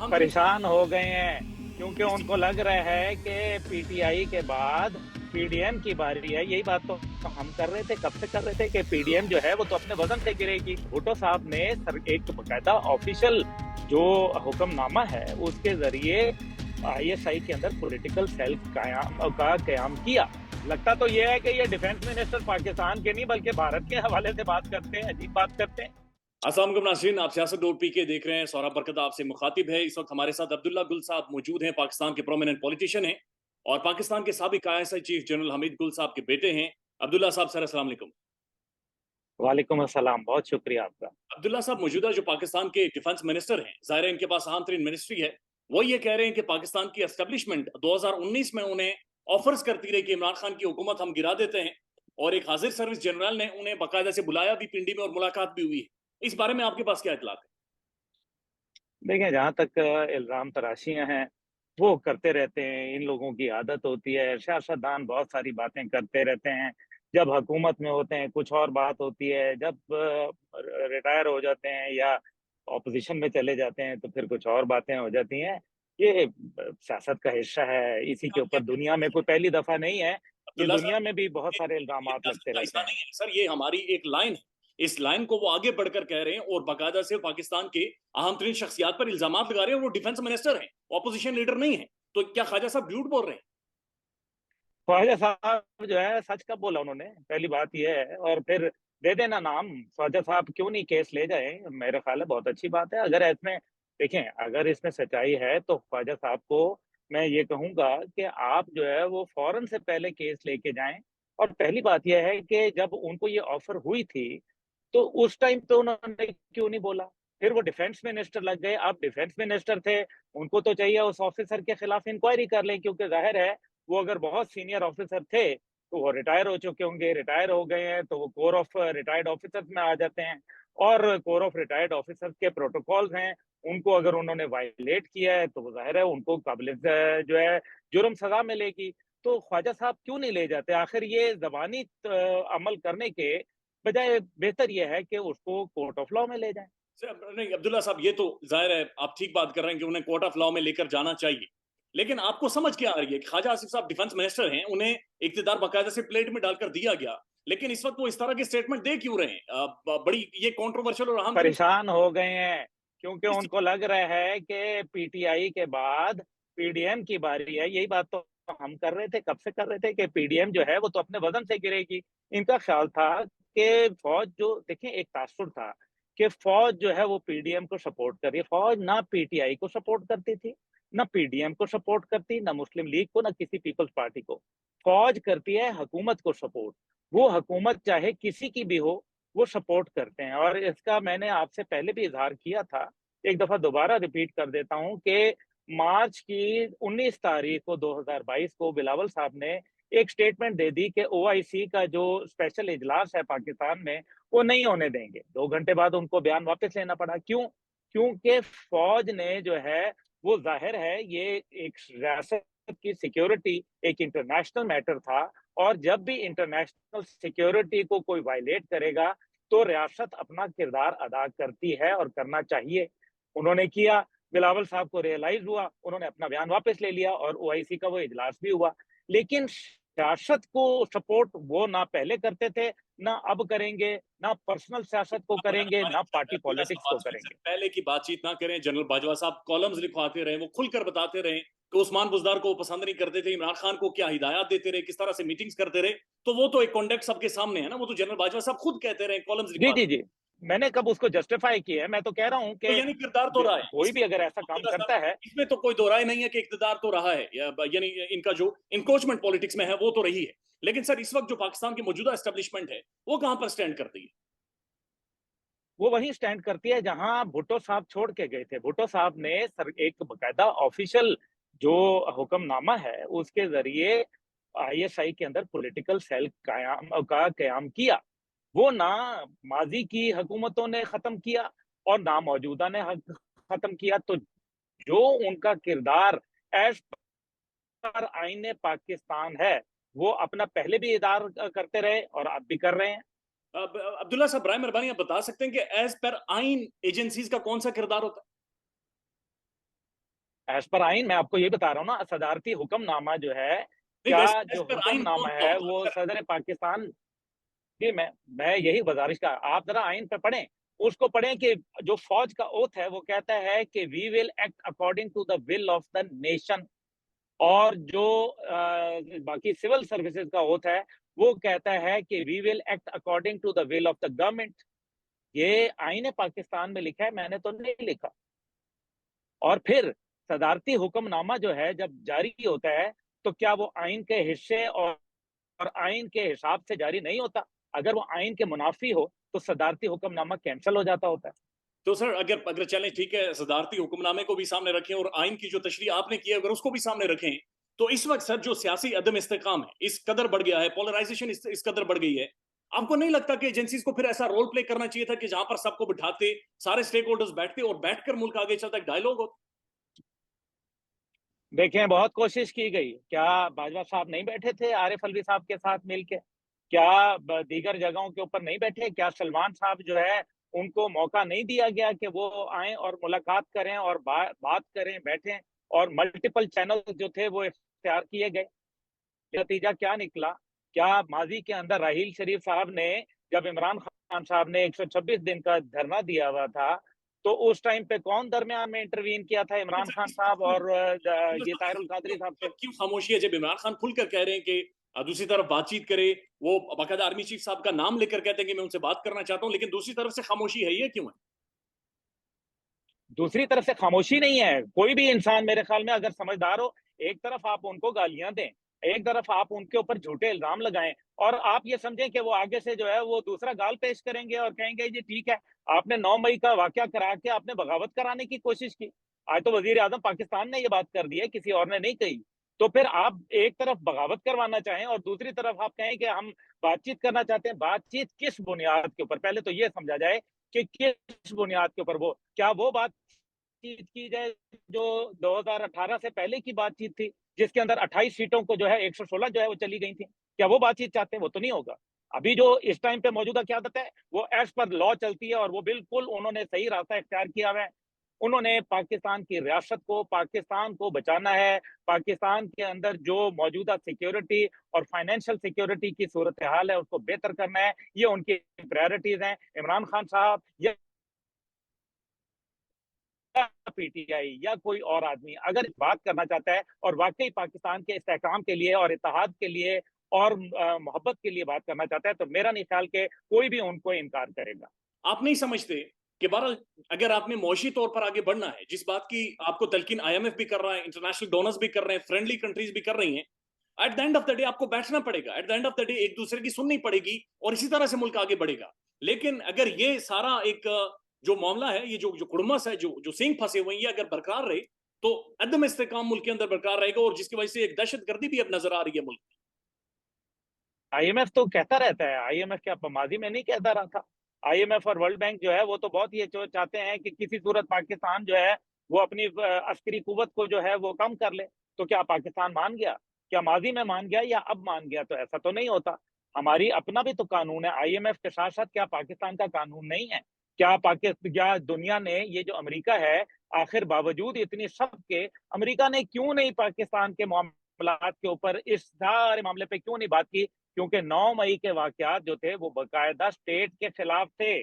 हम तो परेशान हो गए हैं क्योंकि उनको लग रहा है कि पीटीआई के बाद पीडीएम की बारी है। यही बात तो हम कर रहे थे, कब से कर रहे थे कि पीडीएम जो है वो तो अपने वजन से गिरेगी। भुट्टो साहब ने एक बकायदा ऑफिशियल जो हुक्मनामा है उसके जरिए आईएसआई के अंदर पॉलिटिकल सेल का कयाम किया। लगता तो ये है कि ये डिफेंस मिनिस्टर पाकिस्तान के नहीं बल्कि भारत के हवाले से बात करते हैं, अजीब बात करते हैं। अस्सलाम वालेकुम नाज़रीन, आप सियासत डॉट पी के देख रहे हैं। सौरभ बरकत आपसे मुखातिब है। इस वक्त हमारे साथ अब्दुल्ला गुल साहब मौजूद हैं, पाकिस्तान के प्रोमिनेंट पॉलिटिशियन हैं और पाकिस्तान के साबिक आईएसआई चीफ जनरल हमीद गुल साहब के बेटे हैं। अब्दुल्ला साहब सर अस्सलाम वालेकुम। वालेकुम अस्सलाम, बहुत शुक्रिया आपका। अब्दुल्ला साहब मौजूदा जो पाकिस्तान के डिफेंस मिनिस्टर हैं, जाहिर है इनके पास अहम तरीन मिनिस्ट्री है। वो ये कह रहे हैं कि पाकिस्तान की एस्टेब्लिशमेंट 2019 में उन्हें ऑफर्स करती रही कि इमरान खान की हुकूमत हम गिरा देते हैं, और एक हाजिर सर्विस जनरल ने उन्हें बाकायदा से बुलाया भी पिंडी में और मुलाकात भी हुई है। इस बारे में आपके पास क्या इतलात है? देखें, जहां तक इल्जाम तराशियां हैं वो करते रहते हैं, इन लोगों की आदत होती है। सियासतदान बहुत सारी बातें करते रहते हैं। जब हुकूमत में होते हैं कुछ और बात होती है, जब रिटायर हो जाते हैं या ऑपोजिशन में चले जाते हैं तो फिर कुछ और बातें हो जाती हैं। ये सियासत का हिस्सा है। इसी के आप ऊपर कहते हैं दुनिया में कोई पहली दफा नहीं है। ये अब्दुल्ला दुनिया साहब, में भी बहुत ये सारे इल्जामात सियासत लगते का रहते हिस्सा हैं। नहीं है सर, ये हमारी एक लाइन है। इस लाइन को वो आगे बढ़कर कह रहे हैं और बाकायदा से पाकिस्तान के अहम तरीन शख्सियात पर इल्जाम लगा रहे हैं। वो डिफेंस मिनिस्टर हैं, ऑपोजिशन लीडर नहीं है। तो क्या ख्वाजा साहब झूठ बोल रहे हैं? ख्वाजा साहब जो है सच कब बोला उन्होंने, पहली बात यह है। और फिर दे देना नाम, ख्वाजा साहब क्यों नहीं केस ले जाए, मेरे ख्याल है बहुत अच्छी बात है। अगर इसमें देखें, अगर इसमें सच्चाई है तो ख्वाजा साहब को मैं ये कहूंगा कि आप जो है वो फौरन से पहले केस लेके जाएं। और पहली बात यह है कि जब उनको ये ऑफर हुई थी तो उस टाइम पे उन्होंने क्यों नहीं बोला। फिर वो डिफेंस मिनिस्टर लग गए। आप डिफेंस मिनिस्टर थे, उनको तो चाहिए उस ऑफिसर के खिलाफ इंक्वायरी कर लें, क्योंकि जाहिर है वो अगर बहुत सीनियर ऑफिसर थे तो वो रिटायर हो चुके होंगे। रिटायर हो गए हैं तो वो कोर ऑफ रिटायर्ड ऑफिसर्स में आ जाते हैं। और कोर ऑफ रिटायर्ड ऑफिसर्स के प्रोटोकॉल्स हैं, उनको अगर उन्होंने वायलेट किया है तो वो जाहिर है उनको काबिल जो है जुर्म सजा मिलेगी। तो ख्वाजा साहब क्यों नहीं ले जाते? आखिर ये जबानी अमल करने के बजाय बेहतर यह है कि उसको कोर्ट ऑफ लॉ में ले जाएं। नहीं अब्दुल्ला साहब, ये तो जाहिर है आप ठीक बात कर रहे हैं कि उन्हें कोर्ट ऑफ लॉ में लेकर जाना चाहिए। लेकिन आपको समझ क्या आ रही है कि ख्वाजा आसिफ साहब डिफेंस मिनिस्टर हैं, उन्हें इख्तियार बाकायदा से प्लेट में डालकर दिया गया, लेकिन इस वक्त वो इस तरह की स्टेटमेंट दे क्यों रहे हैं? बड़ी ये कंट्रोवर्शियल और अहम तरीन परेशान हो गए हैं क्योंकि इस- उनको लग रहा है कि पीटीआई के बाद पीडीएम की बारी है। यही बात तो हम कर रहे थे, कब से कर रहे थे कि पीडीएम जो है वो तो अपने वजन से गिरेगी। इनका ख्याल था कि फौज जो, देखें, एक तासुर था कि फौज जो है वो पीडीएम को सपोर्ट कर रही है। फौज ना पीटीआई को सपोर्ट करती थी, ना पीडीएम को सपोर्ट करती, ना मुस्लिम लीग को, ना किसी पीपल्स पार्टी को। फौज करती है हुकूमत को सपोर्ट। वो हुकूमत चाहे किसी की भी हो, वो सपोर्ट करते हैं। और इसका मैंने आपसे पहले भी इजहार किया था, एक दफा दोबारा रिपीट कर देता हूं कि मार्च की 19 तारीख को 2022 को बिलावल साहब ने एक स्टेटमेंट दे दी कि ओआईसी का जो स्पेशल इजलास है पाकिस्तान में वो नहीं होने देंगे। 2 घंटे बाद उनको बयान वापस लेना पड़ा। क्यों? क्योंकि फौज ने जो है वो, जाहिर है ये एक रियासत की सिक्योरिटी एक इंटरनेशनल मैटर था। और जब भी इंटरनेशनल सिक्योरिटी को कोई वायलेट करेगा तो रियासत अपना किरदार अदा करती है और करना चाहिए। उन्होंने किया, बिलावल साहब को रियलाइज हुआ, उन्होंने अपना बयान वापस ले लिया और ओआईसी का वो इजलास भी हुआ। लेकिन सियासत को सपोर्ट वो ना पहले करते थे, ना अब करेंगे, ना पर्सनल सियासत को करेंगे, ना पार्टी अब्दुल्ला साहब, पॉलिटिक्स को बात सुनिए सर, करेंगे। पहले की बातचीत ना करें। जनरल बाजवा साहब कॉलम्स लिखवाते रहे, वो खुलकर बताते रहे कि उस्मान बुजदार को पसंद नहीं करते थे, इमरान खान को क्या हिदायत देते रहे, किस तरह से मीटिंग्स करते रहे। तो वो तो एक कॉन्टेक्ट सबके सामने है ना, वो तो जनरल बाजवा साहब खुद कहते रहे, कॉलम्स जी लिखवाते। जी जी, मैंने कब उसको जस्टिफाई किया है? मैं तो कह रहा हूं तो कि यानी किरदार तो रहा है कोई इसमें। भी अगर ऐसा काम अब्दुल्ला करता साहब, है। इसमें तो कोई दो राय नहीं है कि इक़्तिदार तो रहा है, यानी इनका जो इंक्रोचमेंट पॉलिटिक्स में है वो तो रही है। लेकिन सर, इस वक्त जो पाकिस्तान की मौजूदा एस्टेब्लिशमेंट है, वो कहां पर स्टैंड करती है? वो वहीं स्टैंड करती है जहां भुट्टो साहब छोड़ के गए थे। भुट्टो साहब ने एक बकायदा ऑफिशियल जो हुक्मनामा है उसके जरिए आईएसआई के अंदर पॉलिटिकल सेल का कयाम किया। वो ना माजी की हुकूमतों ने खत्म किया और ना मौजूदा ने खत्म किया। तो जो उनका किरदार एज पर आईने पाकिस्तान है वो अपना पहले भी इदार करते रहे और अब भी कर रहे हैं। अब्दुल्ला साहब, बराए मेहरबानी आप बता सकते हैं कि एज पर आइन एजेंसीज का कौन सा किरदार होता है? एज पर आइन मैं आपको ये बता रहा हूँ ना, सदारती हुक्मनामा जो है, नहीं, क्या वैसे एज जो पर आइन कौन हुक्मनामा सा है होगा वो अगर? सदर पाकिस्तान जी, मैं यही गुजारिश का आप जरा आइन पे पढ़ें, उसको पढ़ें कि जो फौज का ओथ है वो कहता है कि we will act according to the will of the nation. और जो बाकी सिविल सर्विसेज का ओथ है वो कहता है कि we will act according to the will of the government. ये आईने पाकिस्तान में लिखा है, मैंने तो नहीं लिखा। और फिर सदारती हुक्मनामा जो है जब जारी होता है तो क्या वो आइन के हिस्से और आइन के हिसाब से जारी नहीं होता? अगर वो आइन के मुनाफी हो तो सदारती हुक्मनामा कैंसिल हो जाता होता है। तो सर अगर अगर चलें ठीक है, सदारती हुक्मनामे को भी सामने रखें और आइन की जो तशरीह आपने की है अगर उसको भी सामने रखें, तो इस वक्त सर जो सियासी अदम इस्तेकाम है इस कदर बढ़ गया है, पोलराइजेशन इस कदर बढ़ गई है, आपको नहीं लगता कि एजेंसीज को फिर ऐसा रोल प्ले करना चाहिए था कि जहां पर सबको बिठाते, सारे स्टेक होल्डर्स बैठते और बैठकर मुल्क आगे चलता, एक डायलॉग हो? देखें, बहुत कोशिश की गई। क्या बाजवा साहब नहीं बैठे थे आरिफ अलवी साहब के साथ मिलके? क्या दीगर जगहों के ऊपर नहीं बैठे? क्या सलमान साहब जो है उनको मौका नहीं दिया गया कि वो आए और मुलाकात करें और बात करें, बैठें? और मल्टीपल चैनल जो थे वो इख्तियार किए गए। नतीजा क्या निकला? क्या माजी के अंदर राहील शरीफ साहब ने, जब इमरान खान साहब ने 126 दिन का धरना दिया हुआ था, तो उस टाइम पे कौन दरमियान में इंटरवीन किया था लेकिन इमरान सर खान इस साहब क्यों और ये ताहिर अल कादरी क्यों साहब से? क्यों खामोशी है? जब इमरान खान खुलकर कह रहे हैं कि दूसरी तरफ बातचीत करे, वो बाकायदा आर्मी चीफ साहब का नाम लेकर कहते हैं कि मैं उनसे बात करना चाहता हूं, लेकिन दूसरी तरफ से खामोशी है, ये क्यों है? दूसरी तरफ से खामोशी नहीं है। कोई भी इंसान मेरे ख्याल में अगर समझदार हो, एक तरफ आप उनको गालियां दें, एक तरफ आप उनके ऊपर झूठे इल्जाम लगाएं, और आप ये समझें कि वो आगे से जो है वो दूसरा गाल पेश करेंगे और कहेंगे जी ठीक है, आपने 9 मई का वाकया करा के आपने बगावत कराने की कोशिश की। आज तो वजीर आजम पाकिस्तान ने ये बात कर दी है, किसी और ने नहीं कही। तो फिर आप एक तरफ बगावत करवाना चाहें और दूसरी तरफ आप कहें कि हम बातचीत करना चाहते हैं। बातचीत किस बुनियाद के ऊपर? पहले तो ये समझा जाए कि किस बुनियाद के ऊपर, वो क्या वो बात बातचीत की जाए जो 2018 से पहले की बातचीत थी, जिसके अंदर 28 सीटों को जो है 116 जो है वो चली गई थी? क्या वो बातचीत चाहते हैं? वो तो नहीं होगा। अभी जो इस टाइम पे मौजूदा क़यादत है वो एज पर लॉ चलती है और वो बिल्कुल उन्होंने सही रास्ता इख्तियार किया हुआ है। उन्होंने पाकिस्तान की रियासत को, पाकिस्तान को बचाना है। पाकिस्तान के अंदर जो मौजूदा सिक्योरिटी और फाइनेंशियल सिक्योरिटी की सूरत हाल है उसको बेहतर करना है। ये उनकी प्रायोरिटीज हैं। इमरान खान साहब या पीटीआई या कोई और आदमी अगर बात करना चाहता है और वाकई पाकिस्तान के इस्तेहकाम के लिए और इत्तेहाद के लिए और मोहब्बत के लिए बात करना चाहता है, तो मेरा नहीं ख्याल कि कोई भी उनको इनकार करेगा। आप नहीं समझते कि बहरहाल अगर आपने मुआशी तौर पर आगे बढ़ना है, जिस बात की आपको तलकीन आईएमएफ भी कर रहा है, इंटरनेशनल डोनर्स भी कर रहे हैं, फ्रेंडली कंट्रीज भी कर रही हैं, at the end of the day आपको बैठना पड़ेगा, at the end of the day एक दूसरे की सुननी पड़ेगी और इसी तरह से मुल्क आगे बढ़ेगा। लेकिन अगर ये सारा एक जो मामला है, ये जो जो कुड़मस है, जो जो सिंह फंसे हुए हैं, ये अगर बरकरार रहे तो अदम इस्तेकाम मुल्क के अंदर बरकरार रहेगा और जिसकी वजह से एक दहशतगर्दी भी अब नजर आ रही है मुल्क में। आईएमएफ तो कहता रहता है, आईएमएफ क्या माजी में नहीं कहता रहा था? आईएमएफ और वर्ल्ड बैंक जो है वो तो बहुत ये चाहते हैं कि किसी सूरत पाकिस्तान जो है वो अपनी अस्करी कुव्वत को जो है वो कम कर ले। तो क्या पाकिस्तान मान गया? क्या माजी में मान गया या अब मान गया? तो ऐसा तो नहीं होता। हमारी अपना भी तो कानून है। आईएमएफ के साथ साथ क्या पाकिस्तान का कानून नहीं है? क्या दुनिया ने, ये जो अमेरिका है, आखिर बावजूद इतनी सब के, अमेरिका ने क्यों नहीं पाकिस्तान के मामलात के ऊपर इस सारे मामले पे क्यों नहीं बात की? क्योंकि 9 मई के वाकयात जो थे वो बकायदा स्टेट के खिलाफ थे।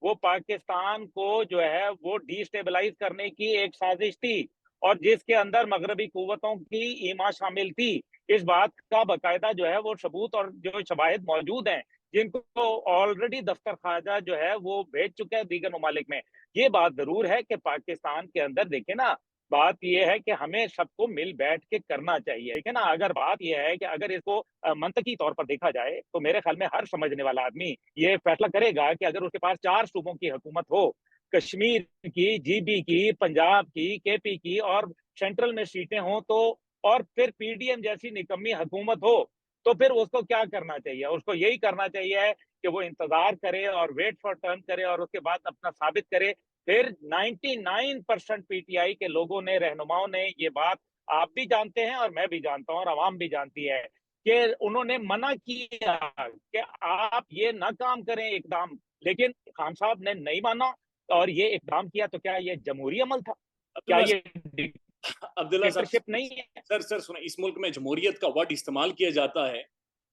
वो पाकिस्तान को जो है वो डिस्टेबलाइज करने की एक साजिश थी और जिसके अंदर मगरबी कुव्वतों की ईमा शामिल थी। इस बात का बकायदा जो है वो सबूत और जो शवाहिद मौजूद हैं, जिनको ऑलरेडी दफ्तर खारजा जो है वो भेज चुके हैं दीगर ममालिक में। ये बात जरूर है कि पाकिस्तान के अंदर देखे ना, बात यह है कि हमें सबको मिल बैठ के करना चाहिए। ठीक है ना? अगर बात यह है कि अगर इसको मंतकी तौर पर देखा जाए तो मेरे ख्याल में हर समझने वाला आदमी ये फैसला करेगा कि अगर उसके पास 4 सूबों की हुकूमत हो, कश्मीर की, जीबी की, पंजाब की, केपी की और सेंट्रल में सीटें हों, तो और फिर पीडीएम जैसी निकम्मी हुकूमत हो, तो फिर उसको क्या करना चाहिए? उसको यही करना चाहिए कि वो इंतजार करे और वेट फॉर टर्न करे और उसके बाद अपना साबित करे। फिर 99% पीटीआई के लोगों ने, रहनुमाओं ने ये बात, आप भी जानते हैं और मैं भी जानता हूं और आवाम भी जानती है, कि उन्होंने मना किया कि आप ये ना काम करें इकदाम, लेकिन खान साहब ने नहीं माना और ये इकदाम किया। तो क्या ये जमहूरी अमल था? क्या अब्दुल्ला ये अब्दुल्ला साहब, डिक्टेटरशिप नहीं है। सर सुने, इस मुल्क में जमहूरियत का वर्ड इस्तेमाल किया जाता है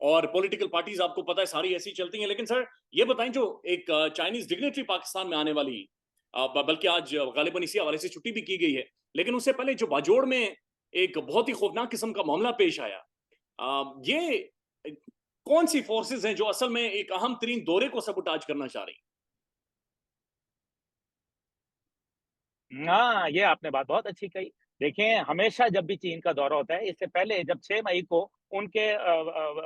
और पॉलिटिकल पार्टीज आपको पता है सारी ऐसी चलती हैं, लेकिन सर ये बताएं, जो एक चाइनीज डिग्नेटरी पाकिस्तान में आने वाली, बल्कि आज गालिबन इसी हवाले से छुट्टी भी की गई है, लेकिन उससे पहले जो बाजोड़ में एक बहुत ही खौफनाक किस्म का मामला पेश आया, ये कौन सी फोर्सेस हैं जो असल में एक अहम तरीन दौरे को सबुटाज करना चाह रही? हाँ, ये आपने बात बहुत अच्छी कही। देखें, हमेशा जब भी चीन का दौरा होता है, इससे पहले जब 6 मई को उनके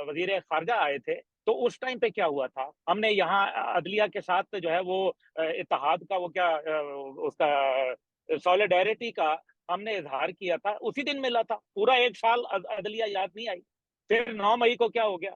वज़ीर ख़ारजा आए थे, तो उस टाइम पे क्या हुआ था? हमने यहाँ अदलिया के साथ जो है वो इत्तेहाद का वो क्या उसका सॉलिडेरिटी का हमने इज़हार किया था, उसी दिन मिला था। पूरा 1 साल अदलिया याद नहीं आई। फिर 9 मई को क्या हो गया?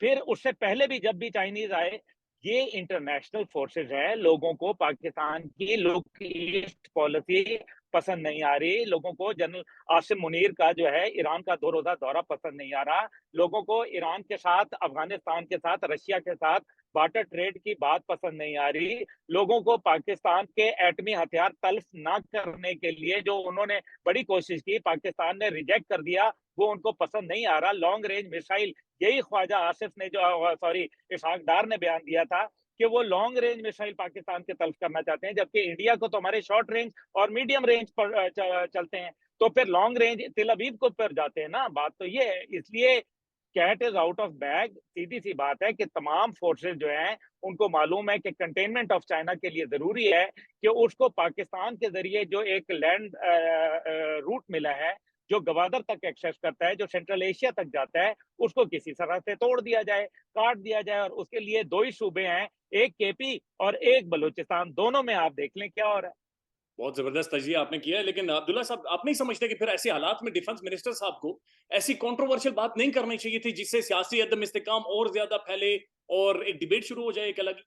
फिर उससे पहले भी जब भी चाइनीज़ आए, ये इंटरनेशनल फोर्सेस है, लोगों को पाकिस्तान की लुक ईस्ट पॉलिसी पसंद नहीं आ रही, लोगों को जनरल आसिम मुनीर का जो है ईरान का 2 रोज़ा दौरा पसंद नहीं आ रहा, लोगों को ईरान के साथ, अफगानिस्तान के साथ, रशिया के साथ बार्टर ट्रेड की बात पसंद नहीं आ रही, लोगों को पाकिस्तान के एटमी हथियार तल्फ ना करने के लिए जो उन्होंने बड़ी कोशिश की, पाकिस्तान ने रिजेक्ट कर दिया, वो उनको पसंद नहीं आ रहा। लॉन्ग रेंज मिसाइल, यही ख्वाजा आसिफ ने जो सॉरी इसहाक डार ने बयान दिया था कि वो लॉन्ग रेंज मिसाइल पाकिस्तान के तल्फ करना चाहते हैं, जबकि इंडिया को तो हमारे शॉर्ट रेंज और मीडियम रेंज पर चलते हैं, तो फिर लॉन्ग रेंज तिल अवीव को पर जाते हैं ना। बात तो ये है, इसलिए cat is out of bag. सीधी सी बात है कि तमाम फोर्सेस जो हैं उनको मालूम है कि कंटेनमेंट ऑफ चाइना के लिए जरूरी है कि उसको पाकिस्तान के जरिए जो एक लैंड रूट मिला है, जो गवादर तक एक्सेस करता है, जो सेंट्रल एशिया तक जाता है, उसको किसी तरह से तोड़ दिया जाए, काट दिया जाए। और उसके लिए 2 ही सूबे हैं, एक केपी और एक बलूचिस्तान, दोनों में आप देख लें क्या हो रहा है। बहुत जबरदस्त तजिया आपने किया है, लेकिन अब्दुल्ला साहब, आप नहीं समझते कि फिर ऐसे हालात में डिफेंस मिनिस्टर साहब को ऐसी कंट्रोवर्शियल बात नहीं करनी चाहिए थी, जिससे सियासी अदम इस्तेकाम और ज्यादा फैले और एक डिबेट शुरू हो जाए एक अलग?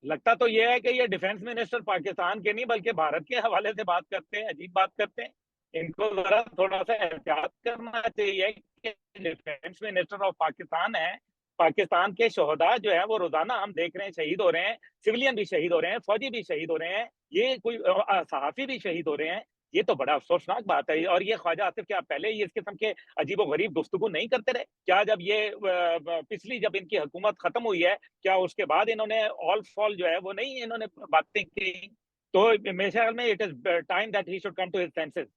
लगता तो ये है कि ये डिफेंस मिनिस्टर पाकिस्तान के नहीं बल्कि भारत के हवाले से बात करते हैं, अजीब बात करते हैं। इनको जरा थोड़ा सा एहतियात करना चाहिए कि डिफेंस मिनिस्टर ऑफ पाकिस्तान है। पाकिस्तान के शोहदा जो है वो रोजाना हम देख रहे हैं शहीद हो रहे हैं, सिविलियन भी शहीद हो रहे हैं, फौजी भी शहीद हो रहे हैं, ये कोई सहाफी भी शहीद हो रहे हैं। ये तो बड़ा अफसोसनाक बात है। और ये ख्वाजा आसिफ क्या पहले ही इस किस्म के अजीबो गरीब गुफ्तगू नहीं करते रहे क्या? जब ये पिछली जब इनकी हुकूमत खत्म हुई है, क्या उसके बाद इन्होंने ऑल फॉल जो है वो नहीं इन्होंने बातें की? तो मेरे ख्याल में it is time that he should come to his senses,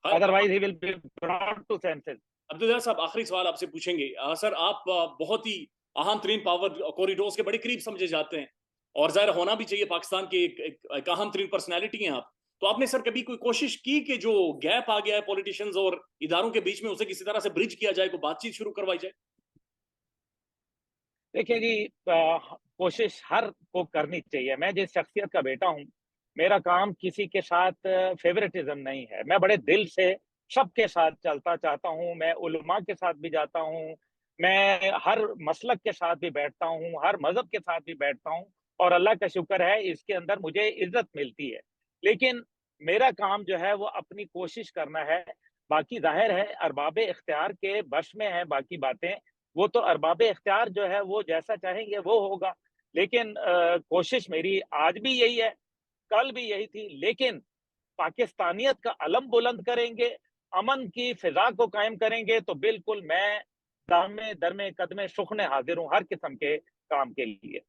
हाँ, otherwise he will be brought to senses. Abdullah साहब, आखिरी सवाल आपसे पूछेंगे। सर, आप बहुत ही अहम तरीन पावर कॉरिडोर्स के बड़े करीब समझे जाते हैं और जाहिर होना भी चाहिए, पाकिस्तान के एक अहम तरीन पर्सनैलिटी हैं आप। तो आपने सर कभी कोई कोशिश की कि जो गैप आ गया है पॉलिटिशियंस और इदारों के बीच में, उसे किसी तरह से ब्रिज किया जाए, कोई बातचीत शुरू करवाई जाए? देखिए जी, कोशिश हर को करनी चाहिए। मैं जिस शख्सियत का बेटा हूँ, मेरा काम किसी के साथ फेवरेटिज्म नहीं है। मैं बड़े दिल से सबके साथ चलता चाहता हूँ, मैं उलमा के साथ भी जाता हूँ, मैं हर मसलक के साथ भी बैठता हूँ, हर मज़हब के साथ भी बैठता हूँ, और अल्लाह का शुक्र है इसके अंदर मुझे इज़्ज़त मिलती है। लेकिन मेरा काम जो है वो अपनी कोशिश करना है। बाकी ज़ाहिर है अरबाब इख्तियार के बश में है बाकी बातें, वो तो अरबाब इख्तियार जो है वो जैसा चाहेंगे वो होगा। लेकिन कोशिश मेरी आज भी यही है, कल भी यही थी, लेकिन पाकिस्तानियत का अलम बुलंद करेंगे, अमन की फ़िज़ा को कायम करेंगे, तो बिल्कुल मैं दामे दरमे कदमे सुखने हाज़िर हूँ हर किस्म के काम के लिए।